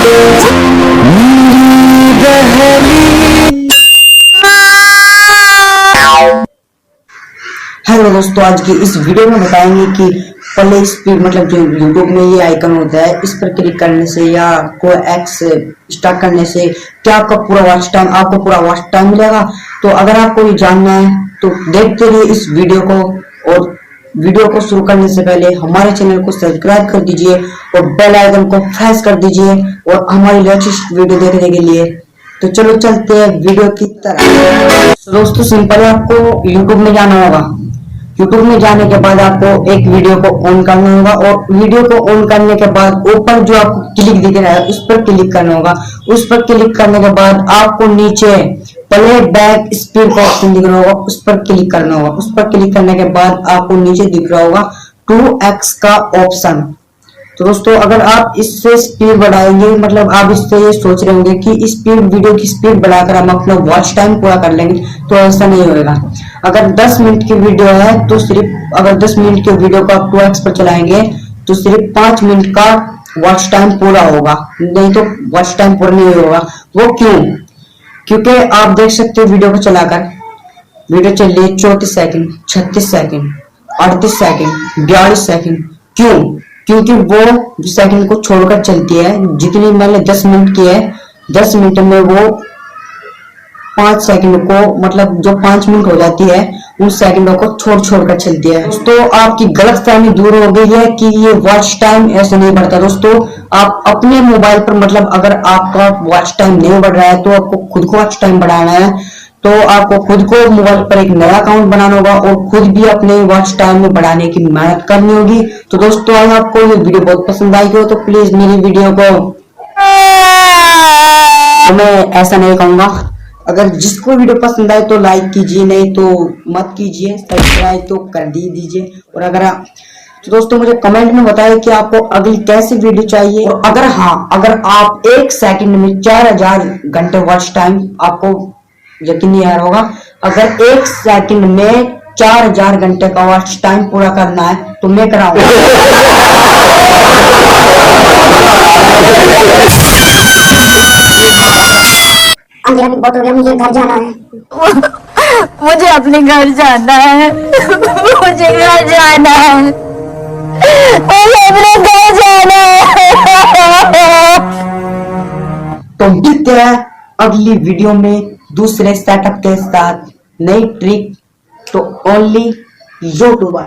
Hello दोस्तों, आज की इस वीडियो में बताएंगे कि प्ले स्पीड मतलब जो यूट्यूब में ये आइकन होता है, इस पर क्लिक करने से या कोई एक्स स्टार्ट करने से क्या आपका पूरा वॉच टाइम मिलेगा। तो अगर आपको ये जानना है तो देखते रहिए इस वीडियो को, और वीडियो को शुरू करने से पहले हमारे चैनल को सब्सक्राइब कर दीजिए और बेल आइकन को प्रेस कर दीजिए और हमारी लेटेस्ट वीडियो देखने के लिए। तो चलो चलते हैं वीडियो की तरफ। दोस्तों सिंपल है, आपको यूट्यूब में जाना होगा। यूट्यूब में जाने के बाद आपको एक वीडियो को ऑन करना होगा, और वीडियो को ऑन करने के बाद ऊपर जो आपको क्लिक दिख रहा है उस पर क्लिक करना होगा। उस पर क्लिक करने के बाद आपको नीचे प्ले बैक स्पीड का ऑप्शन दिख रहा होगा, उस पर क्लिक करना होगा। उस पर क्लिक करने के बाद आपको नीचे दिख रहा होगा 2x का ऑप्शन। तो दोस्तों अगर आप इससे स्पीड बढ़ाएंगे, मतलब आप इससे ये सोच रहे होंगे कि वीडियो की स्पीड बढ़ाकर हम अपना वॉच टाइम पूरा कर लेंगे, तो ऐसा नहीं होगा। अगर 10 मिनट की वीडियो है तो सिर्फ अगर 10 मिनट की वीडियो को आप 2x पर चलाएंगे तो सिर्फ 5 मिनट का वॉच टाइम पूरा होगा, नहीं तो वॉच टाइम पूरा नहीं होगा। वो क्यों? क्योंकि आप देख सकते हो वीडियो को चलाकर, वीडियो चल रही है 34 सेकंड, 36 सेकंड, 38 सेकंड, 42 सेकंड। क्यों? क्योंकि वो सेकंड को छोड़कर चलती है। जितनी मैंने 10 मिनट की है, 10 मिनट में वो 5 सेकंड को, मतलब जो 5 मिनट हो जाती है उन सेकंडों को छोड़ कर चलती है। तो आपकी गलतफहमी दूर हो गई है कि ये वॉच टाइम ऐसे नहीं बढ़ता। दोस्तों आप अपने मोबाइल पर, मतलब अगर आपका वॉच टाइम नहीं बढ़ रहा है तो आपको खुद को वॉच टाइम बढ़ाना है। तो आपको खुद को मोबाइल पर एक नया अकाउंट बनाना होगा और खुद भी अपने वॉच टाइम में बढ़ाने की मेहनत करनी होगी। तो दोस्तों अगर आपको ये वीडियो बहुत पसंद आई हो तो प्लीज मेरी वीडियो को, मैं ऐसा नहीं कहूंगा, अगर जिसको वीडियो पसंद आए तो लाइक कीजिए, नहीं तो मत कीजिए, सब्सक्राइब तो कर दीजिए। और तो दोस्तों मुझे कमेंट में बताइए कि आपको अगली कैसी वीडियो चाहिए। और अगर आप 1 सेकंड में 4000 घंटे वॉच टाइम, आपको यकीन नहीं आ रहा होगा, अगर 1 सेकंड में 4000 घंटे का वॉच टाइम पूरा करना है तो मैं कराऊंगा। बहुत हो गया, मुझे घर जाना है। मुझे अपने घर जाना है। मुझे घर जाना है। मुझे अपने घर जाना है। तो मिलते हैं अगली वीडियो में दूसरे सेटअप के साथ, नई ट्रिक। तो ओनली यूट्यूबर।